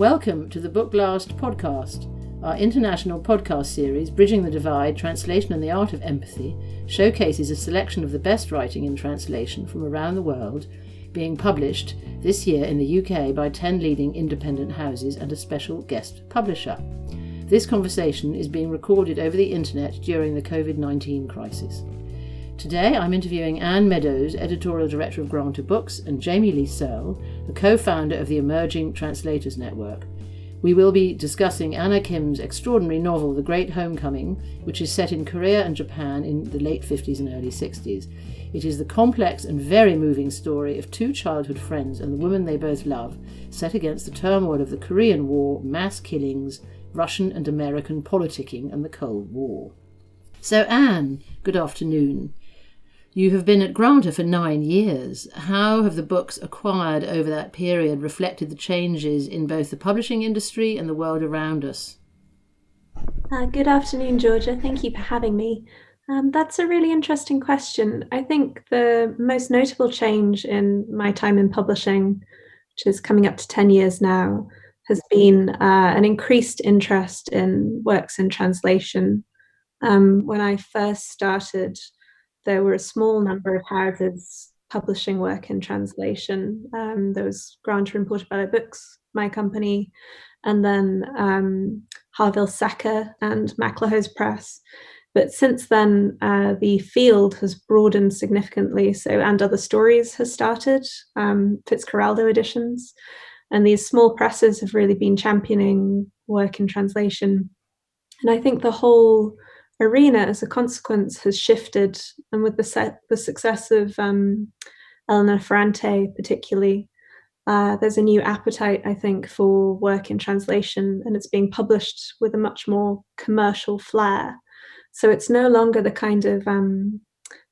Welcome to the BookBlast podcast, our international podcast series, Bridging the Divide, Translation and the Art of Empathy, showcases a selection of the best writing in translation from around the world, being published this year in the UK by 10 leading independent houses and a special guest publisher. This conversation is being recorded over the internet during the COVID-19 crisis. Today I'm interviewing Anne Meadows, editorial director of Granta Books, and Jamie Lee Searle, the co-founder of the Emerging Translators Network. We will be discussing Anna Kim's extraordinary novel, The Great Homecoming, which is set in Korea and Japan in the late 50s and early 60s. It is the complex and very moving story of two childhood friends and the woman they both love, set against the turmoil of the Korean War, mass killings, Russian and American politicking, and the Cold War. So Anne, good afternoon. You have been at Granta for 9 years. How have the books acquired over that period reflected the changes in both the publishing industry and the world around us? Good afternoon, Georgia. Thank you for having me. That's a really interesting question. I think the most notable change in my time in publishing, which is coming up to 10 years now, has been an increased interest in works in translation. When I first started, there were a small number of houses publishing work in translation. There was Granta and Portobello Books, my company, and then Harville Sacker and MacLehose Press. But since then, the field has broadened significantly. So And Other Stories has started, Fitzcarraldo Editions, and these small presses have really been championing work in translation. And I think the whole arena as a consequence has shifted, and with the success of Elena Ferrante particularly, there's a new appetite, I think, for work in translation, and it's being published with a much more commercial flair. So it's no longer the kind of the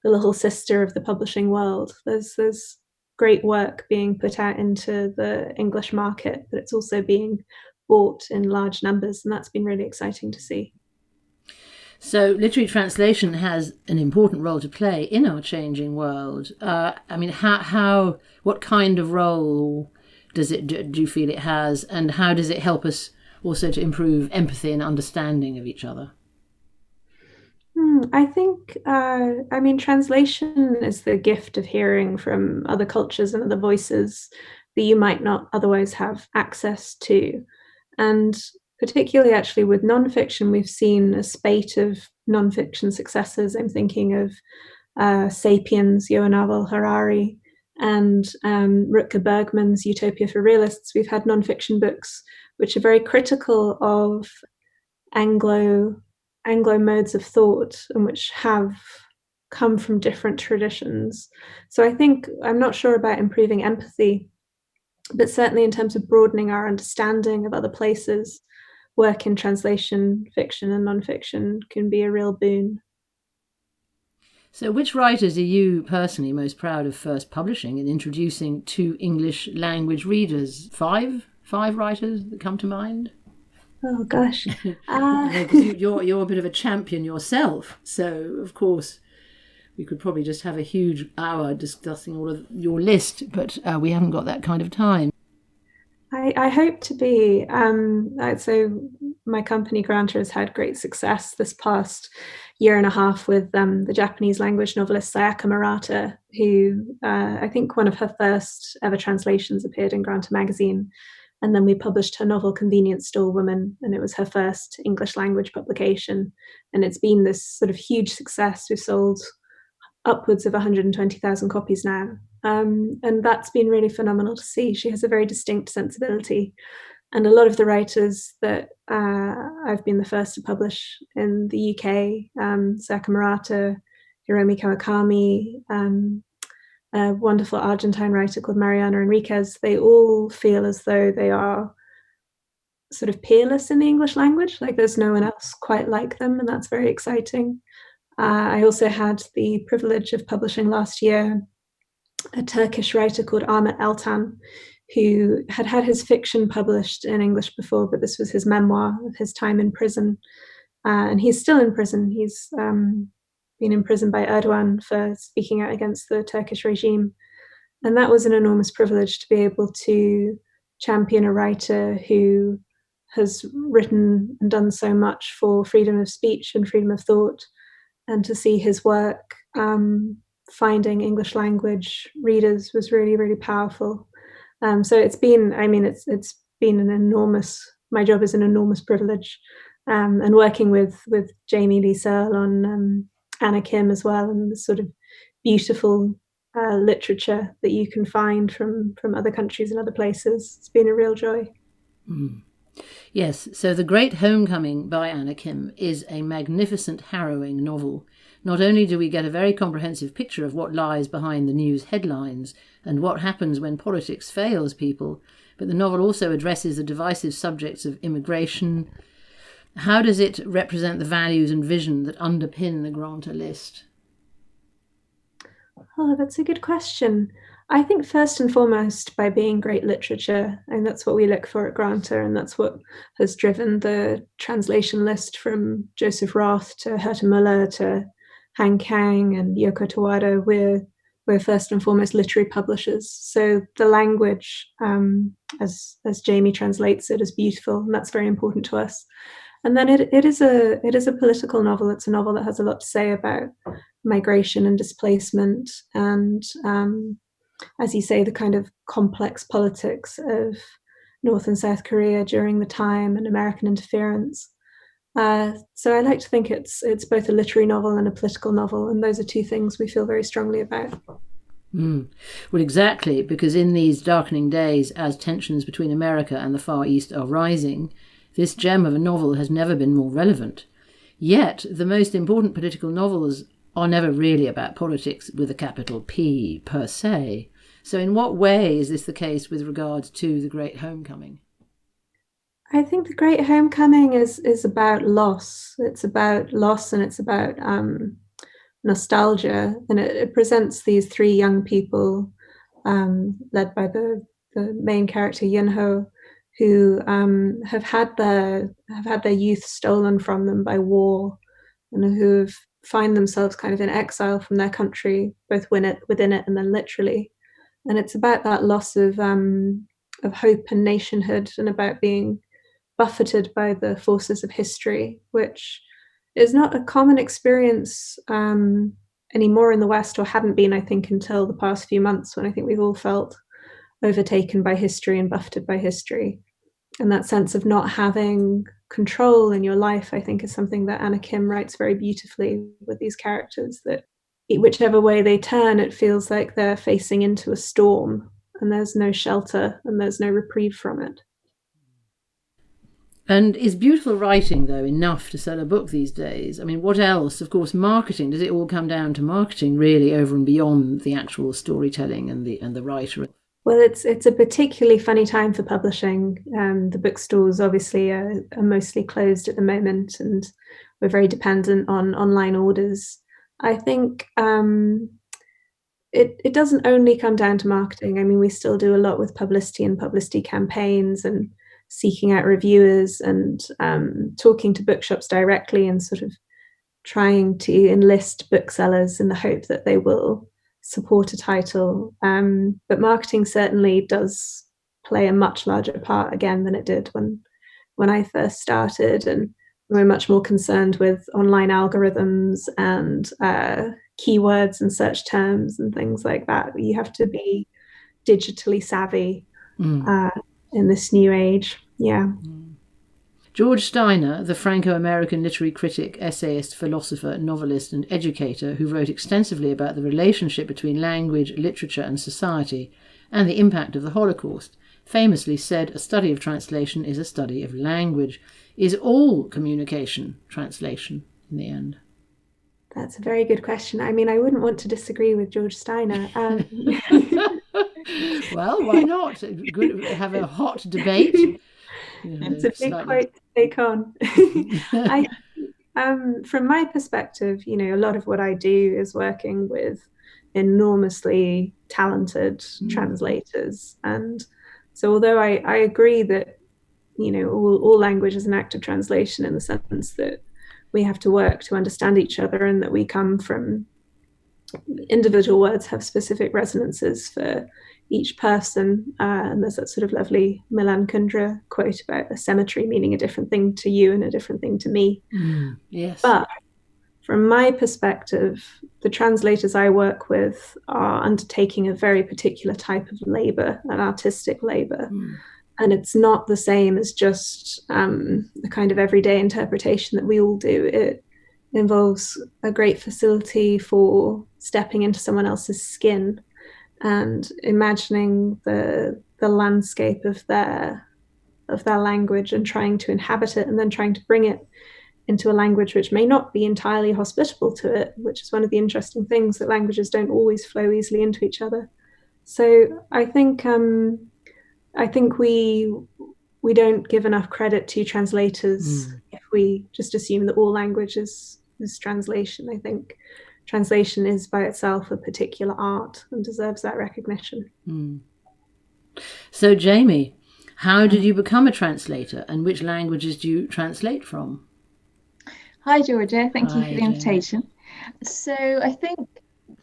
little sister of the publishing world. There's great work being put out into the English market, but it's also being bought in large numbers, and that's been really exciting to see. So literary translation has an important role to play in our changing world. What kind of role do you feel it has, and how does it help us also to improve empathy and understanding of each other? I think, translation is the gift of hearing from other cultures and other voices that you might not otherwise have access to. And particularly actually with nonfiction, we've seen a spate of nonfiction successes. I'm thinking of Sapiens, Yuval Harari, and Rutger Bregman's Utopia for Realists. We've had nonfiction books which are very critical of Anglo modes of thought and which have come from different traditions. So I think, I'm not sure about improving empathy, but certainly in terms of broadening our understanding of other places, work in translation, fiction and nonfiction can be a real boon. So which writers are you personally most proud of first publishing and introducing to English language readers? Five writers that come to mind? Oh gosh. You're a bit of a champion yourself, so of course we could probably just have a huge hour discussing all of your list, but we haven't got that kind of time. I hope to be. So my company Granta has had great success this past year and a half with the Japanese language novelist Sayaka Murata, who I think one of her first ever translations appeared in Granta magazine. And then we published her novel Convenience Store Woman, and it was her first English language publication. And it's been this sort of huge success. We've sold upwards of 120,000 copies now. And that's been really phenomenal to see. She has a very distinct sensibility. And a lot of the writers that I've been the first to publish in the UK, Sayaka Murata, Hiromi Kawakami, a wonderful Argentine writer called Mariana Enriquez, they all feel as though they are sort of peerless in the English language. Like there's no one else quite like them, and that's very exciting. I also had the privilege of publishing last year a Turkish writer called Ahmet Altan, who had his fiction published in English before, but this was his memoir of his time in prison. And he's still in prison. He's been imprisoned by Erdogan for speaking out against the Turkish regime. And that was an enormous privilege to be able to champion a writer who has written and done so much for freedom of speech and freedom of thought, and to see his work finding English language readers was really, really powerful. So it's been, it's been an enormous, my job is an enormous privilege, and working with Jamie Lee Searle on Anna Kim as well, and the sort of beautiful literature that you can find from other countries and other places. It's been a real joy. Mm. Yes, so The Great Homecoming by Anna Kim is a magnificent, harrowing novel. Not only do we get a very comprehensive picture of what lies behind the news headlines and what happens when politics fails people, but the novel also addresses the divisive subjects of immigration. How does it represent the values and vision that underpin the Granta list? Oh, that's a good question. I think first and foremost by being great literature, and that's what we look for at Granta, and that's what has driven the translation list from Joseph Roth to Herta Müller to Han Kang and Yoko Tawada. We're first and foremost literary publishers. So the language, as Jamie translates it, is beautiful, and that's very important to us. And then it is a political novel. It's a novel that has a lot to say about migration and displacement, and as you say, the kind of complex politics of North and South Korea during the time and American interference. So I like to think it's both a literary novel and a political novel, and those are two things we feel very strongly about. Well, exactly, because in these darkening days, as tensions between America and the Far East are rising, this gem of a novel has never been more relevant. Yet, the most important political novels are never really about politics with a capital P, per se. So in what way is this the case with regards to The Great Homecoming? I think The Great Homecoming is about loss. It's about loss, and it's about nostalgia. And it presents these three young people, led by the main character, Yunho, who have had their youth stolen from them by war, and who find themselves kind of in exile from their country, both within it and then literally. And it's about that loss of hope and nationhood, and about being buffeted by the forces of history, which is not a common experience anymore in the West, or hadn't been, I think, until the past few months, when I think we've all felt overtaken by history and buffeted by history. And that sense of not having control in your life, I think, is something that Anna Kim writes very beautifully with these characters, that whichever way they turn, it feels like they're facing into a storm, and there's no shelter and there's no reprieve from it. And is beautiful writing, though, enough to sell a book these days? I mean, what else? Of course, marketing. Does it all come down to marketing, really, over and beyond the actual storytelling and the writer? Well, it's a particularly funny time for publishing. The bookstores obviously are mostly closed at the moment, and we're very dependent on online orders. I think it doesn't only come down to marketing. I mean, we still do a lot with publicity and publicity campaigns, and seeking out reviewers, and talking to bookshops directly, and sort of trying to enlist booksellers in the hope that they will support a title. But marketing certainly does play a much larger part again than it did when I first started, and we're much more concerned with online algorithms and keywords and search terms and things like that. You have to be digitally savvy in this new age. Yeah. George Steiner, the Franco-American literary critic, essayist, philosopher, novelist, and educator who wrote extensively about the relationship between language, literature, and society, and the impact of the Holocaust, famously said, "A study of translation is a study of language." Is all communication translation in the end? That's a very good question. I mean, I wouldn't want to disagree with George Steiner. Well, why not? Good, have a hot debate. It's a big quote to take on. From my perspective, a lot of what I do is working with enormously talented translators. And so although I agree that, all language is an act of translation, in the sense that we have to work to understand each other, and that we come from individual words have specific resonances for each person. And there's that sort of lovely Milan Kundera quote about a cemetery meaning a different thing to you and a different thing to me. Yes. But from my perspective, the translators I work with are undertaking a very particular type of labor, an artistic labor. And it's not the same as just the kind of everyday interpretation that we all do. It involves a great facility for stepping into someone else's skin and imagining the landscape of their language and trying to inhabit it, and then trying to bring it into a language which may not be entirely hospitable to it, which is one of the interesting things, that languages don't always flow easily into each other. So I think we don't give enough credit to translators if we just assume that all language is translation. I think translation is by itself a particular art and deserves that recognition. So Jamie, how did you become a translator, and which languages do you translate from? Hi Georgia, thank you for the invitation. So I think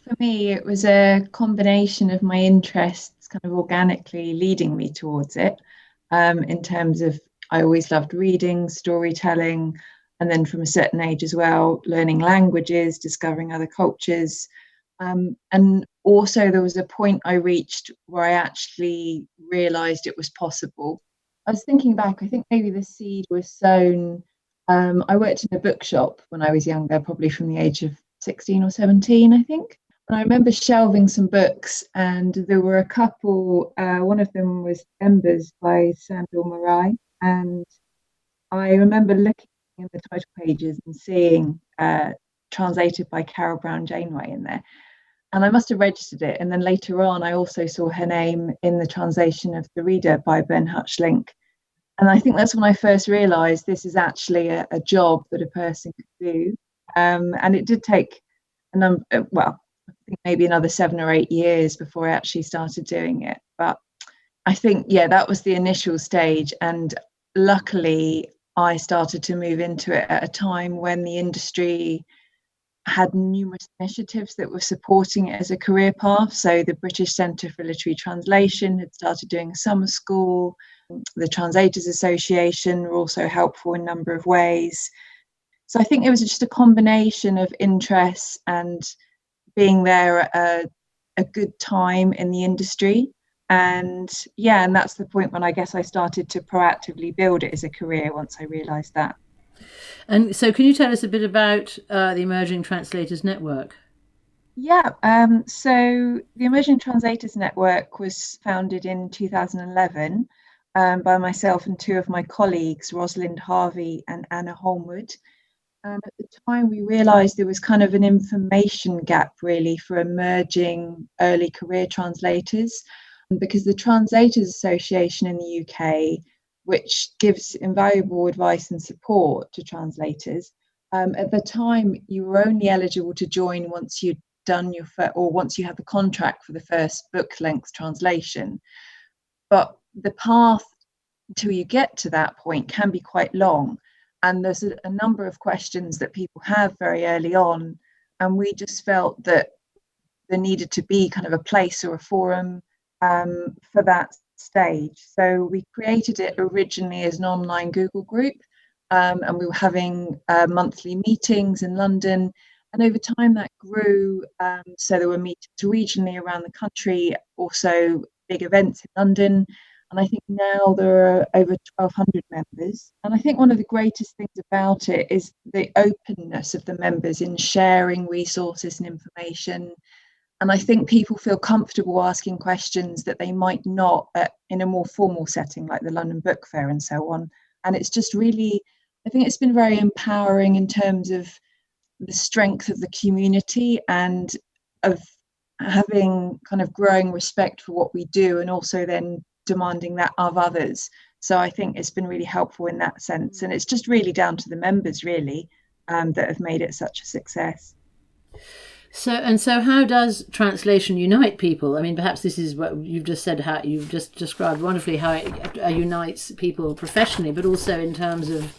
for me it was a combination of my interests kind of organically leading me towards it, in terms of I always loved reading, storytelling, and then from a certain age as well, learning languages, discovering other cultures. And also there was a point I reached where I actually realised it was possible. I was thinking back, I think maybe the seed was sown. I worked in a bookshop when I was younger, probably from the age of 16 or 17, I think. And I remember shelving some books, and there were a couple. One of them was Embers by Sandor Marai. And I remember looking in the title pages and seeing translated by Carol Brown Janeway in there. And I must have registered it. And then later on, I also saw her name in the translation of The Reader by Ben Hutchlink. And I think that's when I first realised this is actually a job that a person could do. And it did take a number, well, I think maybe another 7 or 8 years before I actually started doing it. But I think, yeah, that was the initial stage. And luckily, I started to move into it at a time when the industry had numerous initiatives that were supporting it as a career path. So the British Centre for Literary Translation had started doing a summer school. The Translators Association were also helpful in a number of ways. So I think it was just a combination of interests and being there at a good time in the industry. And yeah, and that's the point when I guess I started to proactively build it as a career once I realised that. And so can you tell us a bit about the Emerging Translators Network? Yeah, so the Emerging Translators Network was founded in 2011 by myself and 2 of my colleagues, Rosalind Harvey and Anna Holmwood. At the time, we realised there was kind of an information gap, really, for emerging early career translators, because the Translators Association in the UK, which gives invaluable advice and support to translators, at the time, you were only eligible to join once you'd done once you had the contract for the first book-length translation. But the path until you get to that point can be quite long. And there's a number of questions that people have very early on. And we just felt that there needed to be kind of a place or a forum for that stage. So we created it originally as an online Google group. And we were having monthly meetings in London. And over time that grew. So there were meetings regionally around the country, also big events in London. And I think now there are over 1,200 members. And I think one of the greatest things about it is the openness of the members in sharing resources and information. And I think people feel comfortable asking questions that they might not in a more formal setting like the London Book Fair and so on. And it's just really, I think it's been very empowering in terms of the strength of the community and of having kind of growing respect for what we do, and also then demanding that of others. So I think it's been really helpful in that sense, and it's just really down to the members really that have made it such a success. So how does translation unite people? I mean, perhaps this is what you've just said, how you've just described wonderfully how it unites people professionally, but also in terms of,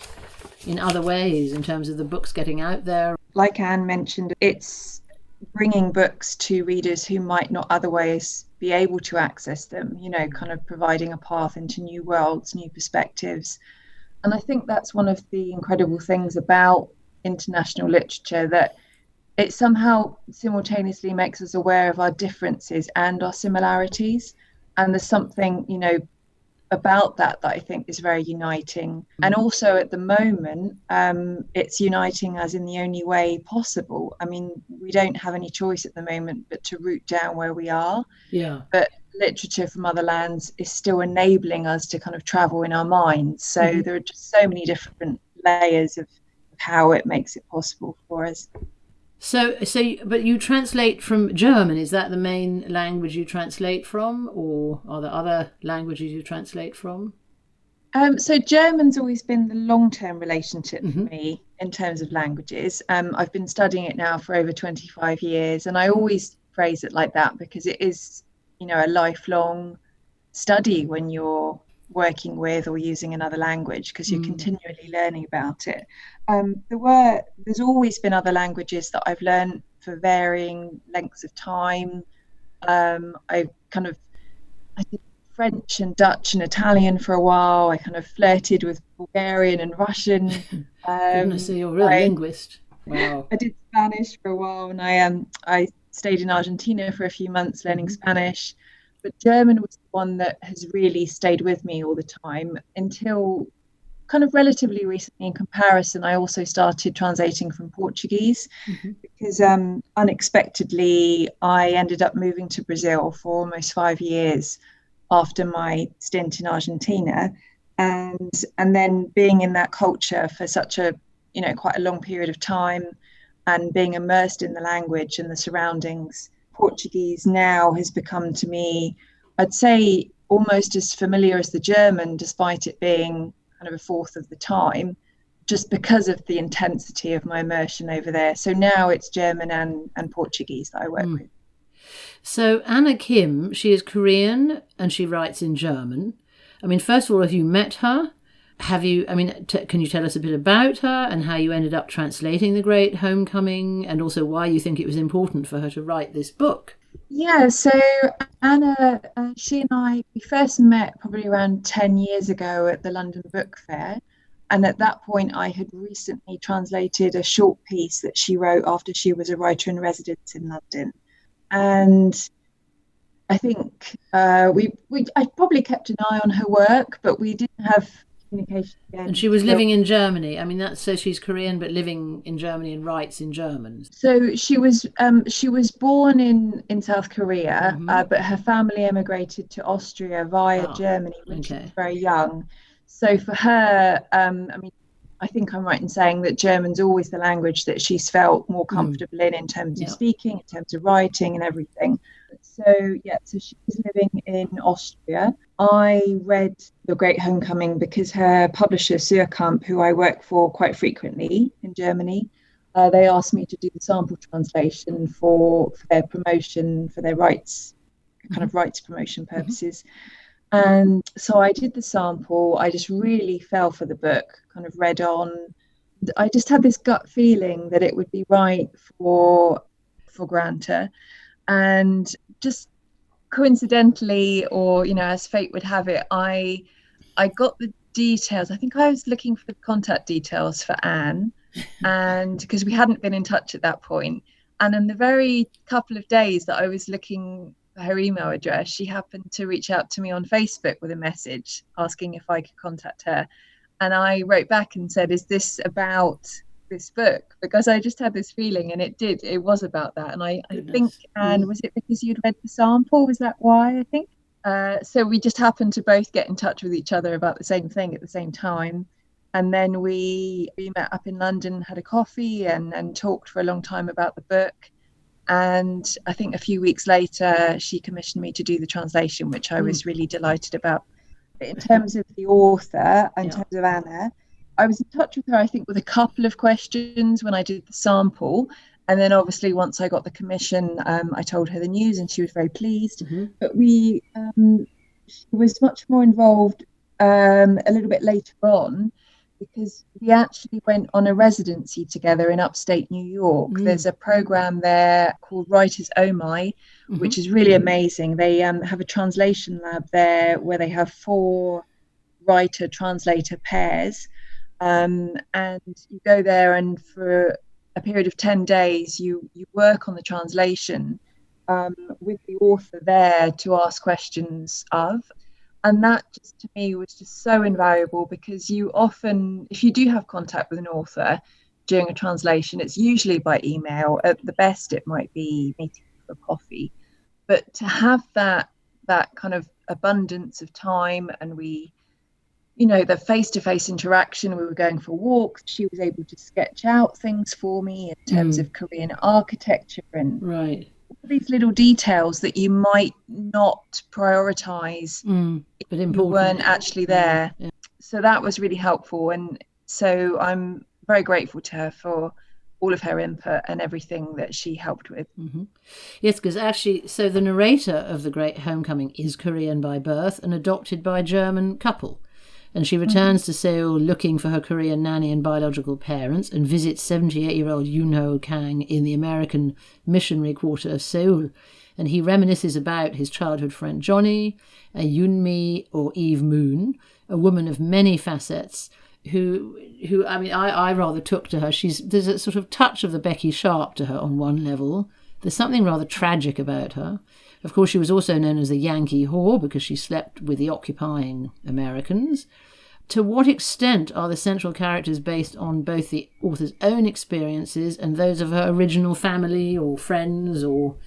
in other ways, in terms of the books getting out there. Like Anne mentioned, it's bringing books to readers who might not otherwise be able to access them, you know, kind of providing a path into new worlds, new perspectives. And I think that's one of the incredible things about international literature, that it somehow simultaneously makes us aware of our differences and our similarities. And there's something, you know, about that I think is very uniting. And also at the moment, it's uniting as in the only way possible. I mean, we don't have any choice at the moment but to root down where we are. Yeah. But literature from other lands is still enabling us to kind of travel in our minds. So there are just so many different layers of how it makes it possible for us. But you translate from German. Is that the main language you translate from, or are there other languages you translate from? So German's always been the long-term relationship for me in terms of languages. I've been studying it now for over 25 years, and I always phrase it like that because it is, you know, a lifelong study when you're working with or using another language, because you're continually learning about it. There's always been other languages that I've learned for varying lengths of time. I did French and Dutch and Italian for a while. I kind of flirted with Bulgarian and Russian. Goodness, so you're a real linguist. Wow. I did Spanish for a while, and I stayed in Argentina for a few months learning Spanish. But German was the one that has really stayed with me all the time until kind of relatively recently. In comparison, I also started translating from Portuguese because unexpectedly I ended up moving to Brazil for almost 5 years after my stint in Argentina, and then being in that culture for such a, you know, quite a long period of time, and being immersed in the language and the surroundings. Portuguese now has become to me, I'd say, almost as familiar as the German, despite it being kind of a fourth of the time, just because of the intensity of my immersion over there. So now it's German and Portuguese that I work with. So Anna Kim, she is Korean and she writes in German. I mean, first of all, have you met her? Can you tell us a bit about her and how you ended up translating The Great Homecoming, and also why you think it was important for her to write this book? Yeah, so Anna, she and I, we first met probably around 10 years ago at the London Book Fair. And at that point, I had recently translated a short piece that she wrote after she was a writer in residence in London. And I think I probably kept an eye on her work, but we didn't have communication again. And she was living in Germany. I mean, that's, so she's Korean but living in Germany and writes in German. So she was born in South Korea, but her family emigrated to Austria via Germany when she was very young. So for her, I think I'm right in saying that German's always the language that she's felt more comfortable in terms of speaking, in terms of writing and everything. So she was living in Austria. I read The Great Homecoming because her publisher, Suhrkamp, who I work for quite frequently in Germany, they asked me to do the sample translation for their promotion, for their rights, kind of rights promotion purposes. And so I did the sample. I just really fell for the book, kind of read on. I just had this gut feeling that it would be right for Granta. And just coincidentally, or, you know, as fate would have it, I got the details. I think I was looking for contact details for Anne, and because we hadn't been in touch at that point. And in the very couple of days that I was looking for her email address, she happened to reach out to me on Facebook with a message asking if I could contact her. And I wrote back and said, is this about this book? Because I just had this feeling, and it was about that. And I think, Anne, was it because you'd read the sample? Was that why? I think so we just happened to both get in touch with each other about the same thing at the same time. And then we met up in London, had a coffee and talked for a long time about the book. And I think a few weeks later, she commissioned me to do the translation, which I was really delighted about. In terms of the author, in terms of Anna, I was in touch with her, I think, with a couple of questions when I did the sample. And then obviously once I got the commission, I told her the news and she was very pleased. But she was much more involved a little bit later on, because we actually went on a residency together in upstate New York. There's a program there called Writers Oh My, which is really amazing. They have a translation lab there where they have 4 writer-translator pairs. And you go there, and for a period of 10 days, you work on the translation with the author there to ask questions of. And that just, to me, was just so invaluable, because you often, if you do have contact with an author during a translation, it's usually by email. At the best, it might be meeting for coffee. But to have that kind of abundance of time, and we, the face-to-face interaction, we were going for walks. She was able to sketch out things for me in terms of Korean architecture and all these little details that you might not prioritize but if you weren't actually there. So that was really helpful, and so I'm very grateful to her for all of her input and everything that she helped with. Yes, because actually, so the narrator of The Great Homecoming is Korean by birth and adopted by a German couple. And she returns to Seoul looking for her Korean nanny and biological parents, and visits 78-year-old Yoon-ho Kang in the American missionary quarter of Seoul. And he reminisces about his childhood friend Johnny, Yoon-mi or Eve Moon, a woman of many facets, who I mean, I rather took to her. There's a sort of touch of the Becky Sharp to her on one level. There's something rather tragic about her. Of course, she was also known as the Yankee whore because she slept with the occupying Americans. To what extent are the central characters based on both the author's own experiences and those of her original family or friends, or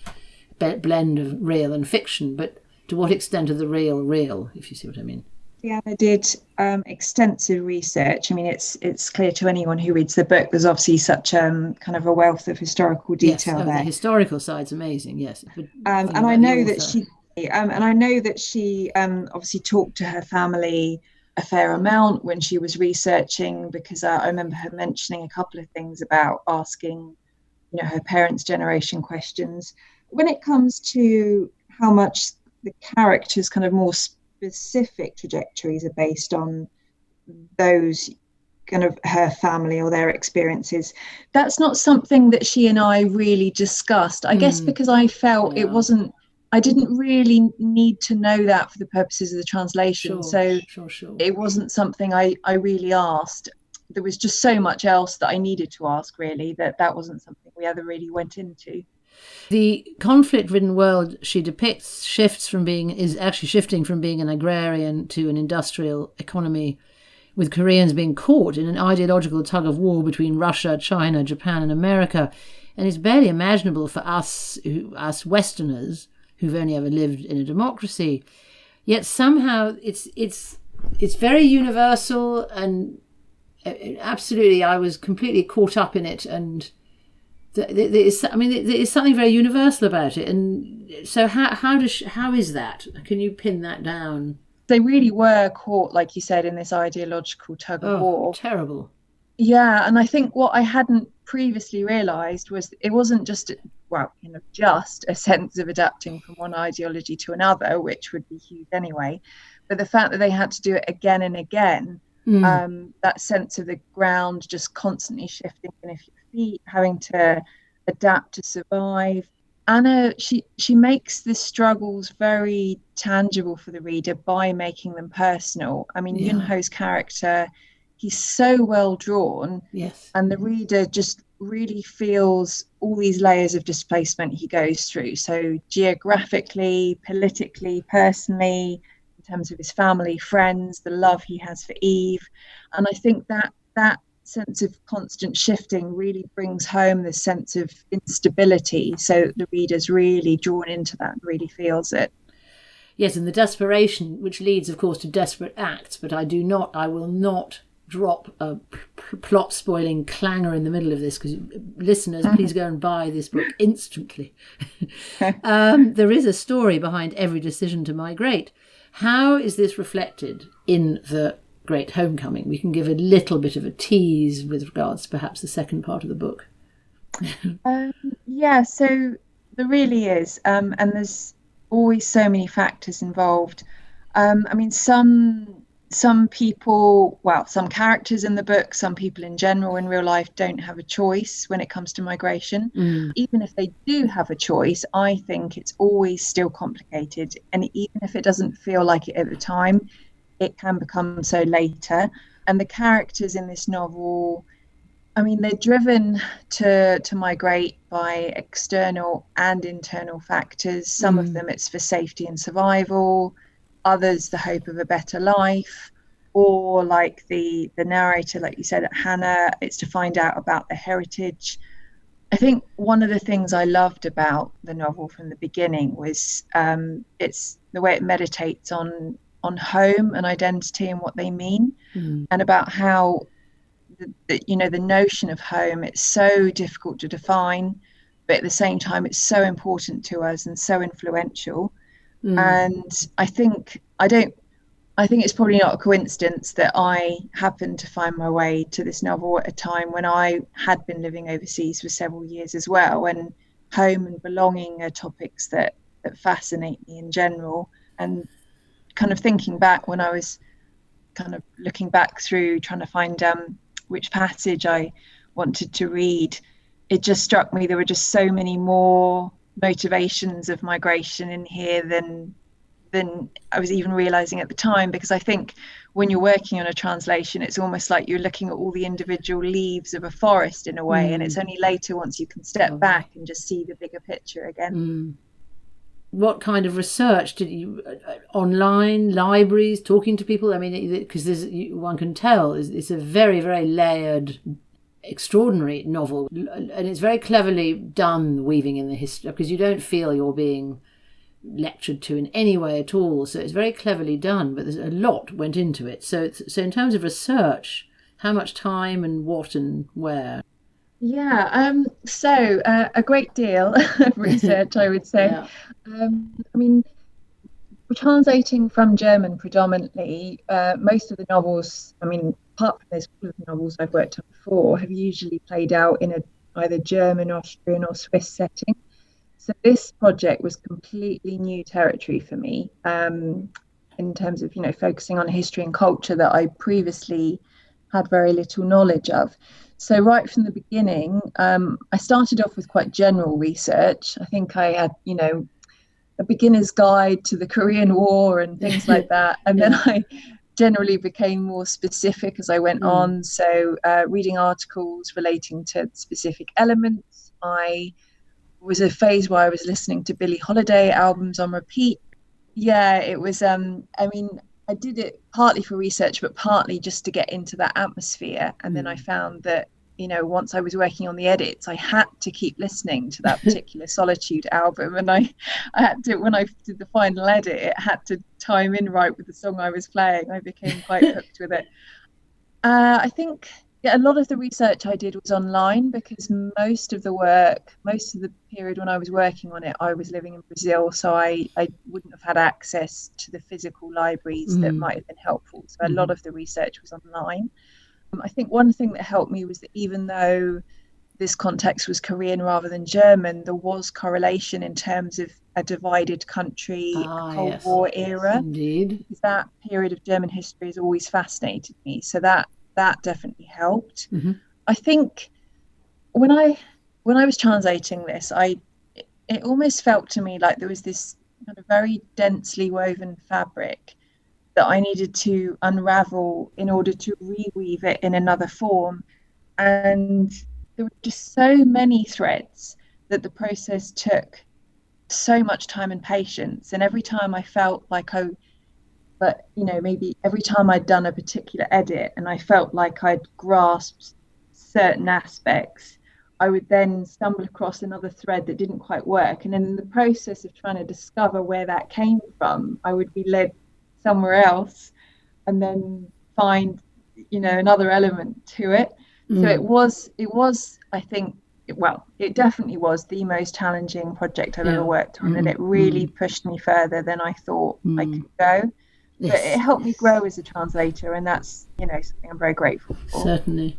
blend of real and fiction? But to what extent are the real, if you see what I mean? Yeah, I did extensive research. I mean, it's clear to anyone who reads the book, there's obviously such kind of a wealth of historical detail there. The historical side's amazing, yes. And I know that she obviously talked to her family a fair amount when she was researching, because I remember her mentioning a couple of things about asking, her parents' generation questions. When it comes to how much the characters' kind of more specific trajectories are based on those kind of her family or their experiences, that's not something that she and I really discussed. I guess because I felt I didn't really need to know that for the purposes of the translation. Sure. It wasn't something I really asked. There was just so much else that I needed to ask, really, that wasn't something we ever really went into. The conflict-ridden world she depicts is actually shifting from being an agrarian to an industrial economy, with Koreans being caught in an ideological tug-of-war between Russia, China, Japan and America. And it's barely imaginable for us Westerners who've only ever lived in a democracy. Yet somehow it's very universal, and absolutely I was completely caught up in it, and there is something very universal about it. And so how is that? Can you pin that down? They really were caught, like you said, in this ideological tug of war. Terrible. Yeah, and I think what I hadn't previously realised was it wasn't just a sense of adapting from one ideology to another, which would be huge anyway, but the fact that they had to do it again and again, that sense of the ground just constantly shifting beneath your feet, having to adapt to survive. Anna, she makes the struggles very tangible for the reader by making them personal. I mean, Yoon-ho's character, he's so well drawn, and the reader just really feels all these layers of displacement he goes through. So geographically, politically, personally, in terms of his family, friends, the love he has for Eve. And I think that sense of constant shifting really brings home this sense of instability, so the reader's really drawn into that and really feels it. Yes, and the desperation, which leads, of course, to desperate acts, but I will not drop a plot-spoiling clanger in the middle of this, because listeners, please go and buy this book instantly. There is a story behind every decision to migrate. How is this reflected in The Great Homecoming? We can give a little bit of a tease with regards to perhaps the second part of the book. So there really is, and there's always so many factors involved. Some some people, well, some characters in the book, some people in general in real life don't have a choice when it comes to migration. Even if they do have a choice, I think it's always still complicated. And even if it doesn't feel like it at the time, it can become so later. And the characters in this novel, I mean, they're driven to migrate by external and internal factors. Some of them it's for safety and survival, others the hope of a better life, or like the narrator, like you said, Hannah, it's to find out about their heritage. I think one of the things I loved about the novel from the beginning was it's the way it meditates on home and identity and what they mean, and about how the notion of home, it's so difficult to define, but at the same time it's so important to us and so influential. And I think it's probably not a coincidence that I happened to find my way to this novel at a time when I had been living overseas for several years as well, and home and belonging are topics that fascinate me in general. And kind of thinking back, when I was kind of looking back through trying to find which passage I wanted to read, it just struck me there were just so many more motivations of migration in here than I was even realizing at the time, because I think when you're working on a translation, it's almost like you're looking at all the individual leaves of a forest in a way, and it's only later once you can step back and just see the bigger picture again. What kind of research did you, online, libraries, talking to people? I mean, because one can tell it's a very, very layered, extraordinary novel, and it's very cleverly done, weaving in the history, because you don't feel you're being lectured to in any way at all. So it's very cleverly done, but there's a lot went into it. So in terms of research, how much time and what and where? So a great deal of research, I would say. I mean, we're translating from German predominantly. Most of the novels, I mean, apart from those novels I've worked on before, have usually played out in either German, Austrian or Swiss setting. So this project was completely new territory for me, in terms of, focusing on history and culture that I previously had very little knowledge of. So right from the beginning, I started off with quite general research. I think I had, a beginner's guide to the Korean War and things like that. And then I generally became more specific as I went on. So reading articles relating to specific elements. I was a phase where I was listening to Billie Holiday albums on repeat. It was, I did it partly for research, but partly just to get into that atmosphere. And then I found that, once I was working on the edits, I had to keep listening to that particular Solitude album. And I had to, when I did the final edit, it had to time in right with the song I was playing. I became quite hooked with it. I think a lot of the research I did was online, because most of the period when I was working on it, I was living in Brazil, so I wouldn't have had access to the physical libraries that might have been helpful. So a lot of the research was online. I think one thing that helped me was that even though this context was Korean rather than German, there was correlation in terms of a divided country, a Cold War era. Indeed. Because that period of German history has always fascinated me. So that definitely helped. I think when I was translating this, it almost felt to me like there was this kind of very densely woven fabric that I needed to unravel in order to reweave it in another form. And there were just so many threads that the process took so much time and patience. And every time I felt like maybe every time I'd done a particular edit and I felt like I'd grasped certain aspects, I would then stumble across another thread that didn't quite work. And in the process of trying to discover where that came from, I would be led somewhere else and then find, another element to it. So it was, I think, it definitely was the most challenging project I've ever worked on. And it really pushed me further than I thought I could go. But it helped me grow as a translator, and that's, something I'm very grateful for. Certainly.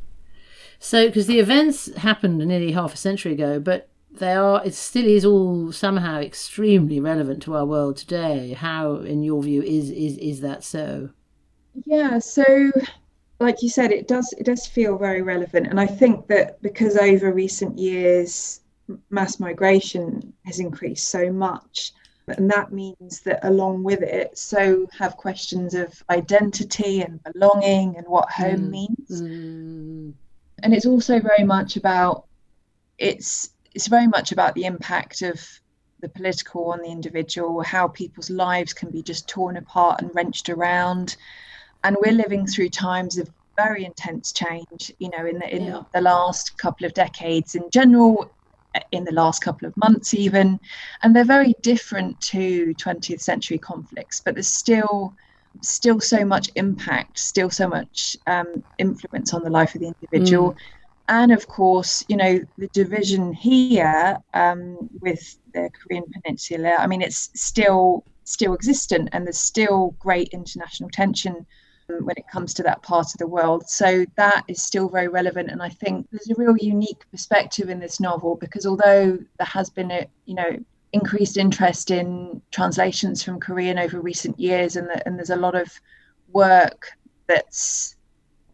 So, because the events happened nearly half a century ago, but it still is all somehow extremely relevant to our world today. How, in your view, is that so? Yeah, so like you said, it does feel very relevant. And I think that because over recent years, mass migration has increased so much, and that means that along with it, so have questions of identity and belonging and what home means. And it's also very much about it's very much about the impact of the political on the individual, how people's lives can be just torn apart and wrenched around. And we're living through times of very intense change, in the last couple of decades in general, in the last couple of months even, and they're very different to 20th century conflicts, but there's still so much impact, still so much influence on the life of the individual. And of course, the division here with the Korean Peninsula, I mean, it's still existent, and there's still great international tension when it comes to that part of the world. So that is still very relevant. And I think there's a real unique perspective in this novel, because although there has been increased interest in translations from Korean over recent years, and there's a lot of work that's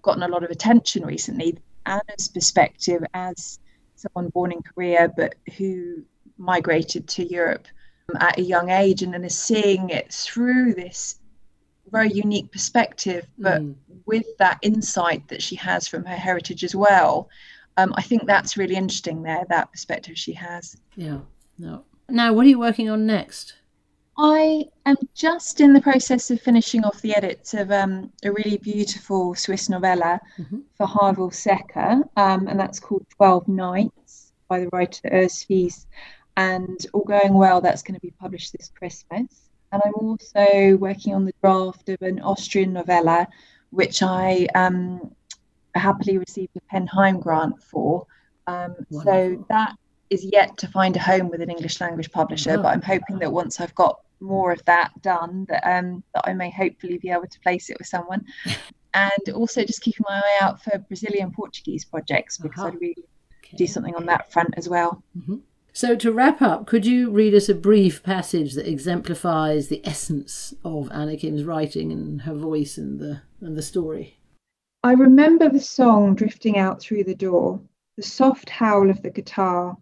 gotten a lot of attention recently, Anna's perspective as someone born in Korea but who migrated to Europe at a young age, and then is seeing it through this very unique perspective, but with that insight that she has from her heritage as well. I think that's really interesting there, that perspective she has. Yeah. No. Now, what are you working on next? I am just in the process of finishing off the edits of a really beautiful Swiss novella for Harville Secker, and that's called 12 Nights by the writer Urs Fies. And all going well, that's going to be published this Christmas. And I'm also working on the draft of an Austrian novella, which I happily received a Penheim grant for. So that is yet to find a home with an English language publisher, but I'm hoping that once I've got more of that done, that I may hopefully be able to place it with someone. And also just keeping my eye out for Brazilian Portuguese projects, because I'd really do something on that front as well. So to wrap up, could you read us a brief passage that exemplifies the essence of Anna Kim's writing and her voice and the story? I remember the song drifting out through the door, the soft howl of the guitar,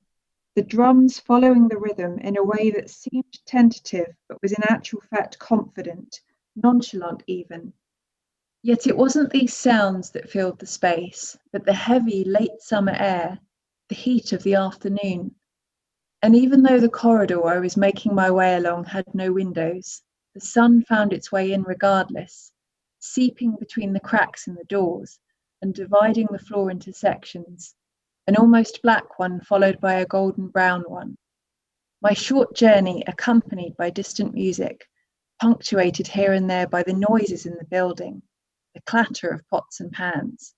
the drums following the rhythm in a way that seemed tentative but was in actual fact confident, nonchalant even. Yet it wasn't these sounds that filled the space, but the heavy late summer air, the heat of the afternoon. And even though the corridor I was making my way along had no windows, the sun found its way in regardless, seeping between the cracks in the doors and dividing the floor into sections, an almost black one followed by a golden brown one. My short journey, accompanied by distant music, punctuated here and there by the noises in the building, the clatter of pots and pans,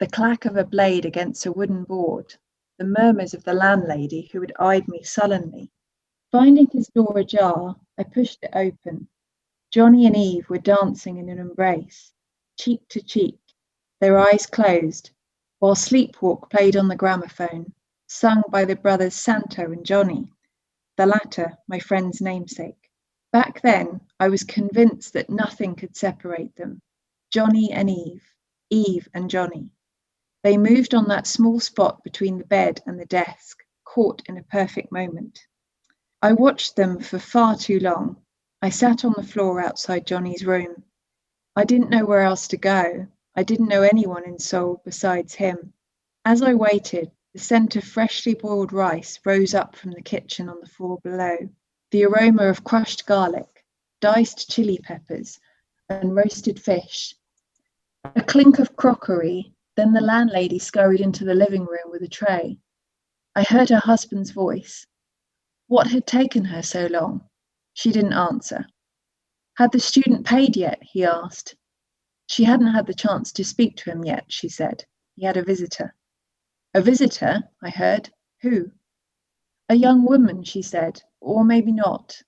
the clack of a blade against a wooden board, the murmurs of the landlady who had eyed me sullenly. Finding his door ajar, I pushed it open. Johnny and Eve were dancing in an embrace, cheek to cheek, their eyes closed, while Sleepwalk played on the gramophone, sung by the brothers Santo and Johnny, the latter my friend's namesake. Back then, I was convinced that nothing could separate them, Johnny and Eve, Eve and Johnny. They moved on that small spot between the bed and the desk, caught in a perfect moment. I watched them for far too long. I sat on the floor outside Johnny's room. I didn't know where else to go. I didn't know anyone in Seoul besides him. As I waited, the scent of freshly boiled rice rose up from the kitchen on the floor below, the aroma of crushed garlic, diced chili peppers, and roasted fish. A clink of crockery. Then the landlady scurried into the living room with a tray. I heard her husband's voice. What had taken her so long? She didn't answer. Had the student paid yet? He asked. She hadn't had the chance to speak to him yet, she said. He had a visitor. A visitor? I heard. Who? A young woman, she said, or maybe not.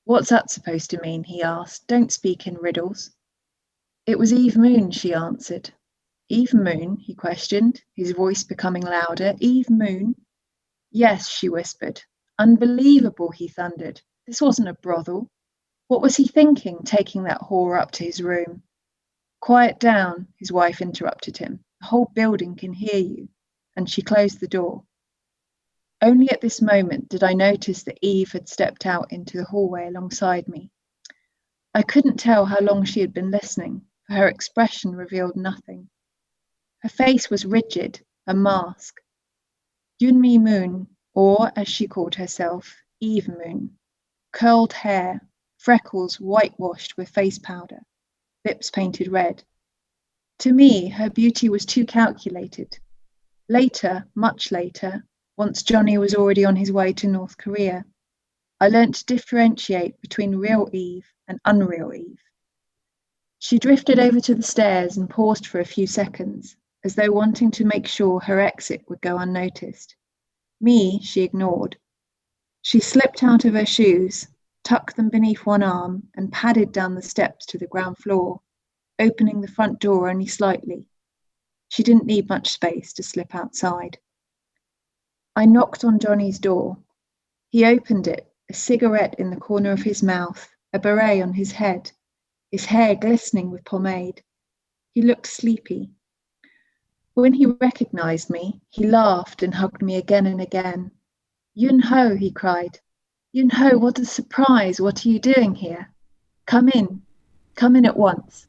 What's that supposed to mean? He asked. Don't speak in riddles. It was Eve Moon, she answered. Eve Moon? He questioned, his voice becoming louder. Eve Moon? Yes, she whispered. Unbelievable, he thundered. This wasn't a brothel. What was he thinking, taking that whore up to his room? "Quiet down," his wife interrupted him. "The whole building can hear you." And she closed the door. Only at this moment did I notice that Eve had stepped out into the hallway alongside me. I couldn't tell how long she had been listening, for her expression revealed nothing. Her face was rigid, a mask. Yunmi Moon, or as she called herself, Eve Moon. Curled hair, freckles whitewashed with face powder, lips painted red. To me, her beauty was too calculated. Later, much later, once Johnny was already on his way to North Korea, I learnt to differentiate between real Eve and unreal Eve. She drifted over to the stairs and paused for a few seconds, as though wanting to make sure her exit would go unnoticed. Me, she ignored. She slipped out of her shoes, tucked them beneath one arm, and padded down the steps to the ground floor, opening the front door only slightly. She didn't need much space to slip outside. I knocked on Johnny's door. He opened it, a cigarette in the corner of his mouth, a beret on his head, his hair glistening with pomade. He looked sleepy. When he recognized me, he laughed and hugged me again and again. "Yun-ho," he cried. "Yun-ho, what a surprise! What are you doing here? Come in. Come in at once."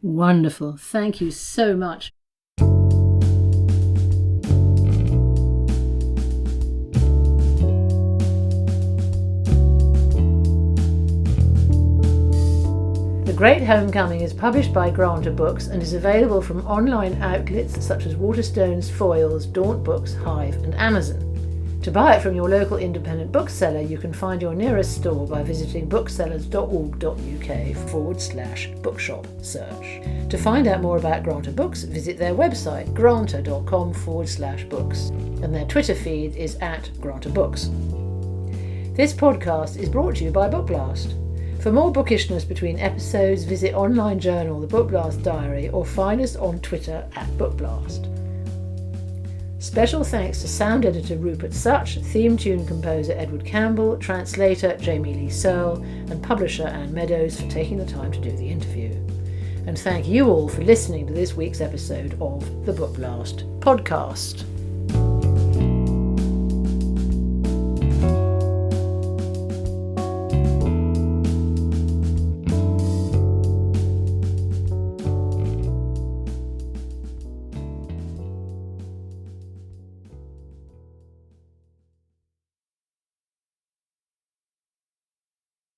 Wonderful. Thank you so much. The Great Homecoming is published by Granta Books and is available from online outlets such as Waterstones, Foyles, Daunt Books, Hive and Amazon. To buy it from your local independent bookseller, you can find your nearest store by visiting booksellers.org.uk/bookshop search. To find out more about Granta Books, visit their website granta.com/books, and their Twitter feed is @GrantaBooks. This podcast is brought to you by BookBlast. For more bookishness between episodes, visit online journal The BookBlast Diary or find us on Twitter @BookBlast. Special thanks to sound editor Rupert Such, theme tune composer Edward Campbell, translator Jamie Lee Searle, and publisher Anne Meadows for taking the time to do the interview. And thank you all for listening to this week's episode of the BookBlast podcast.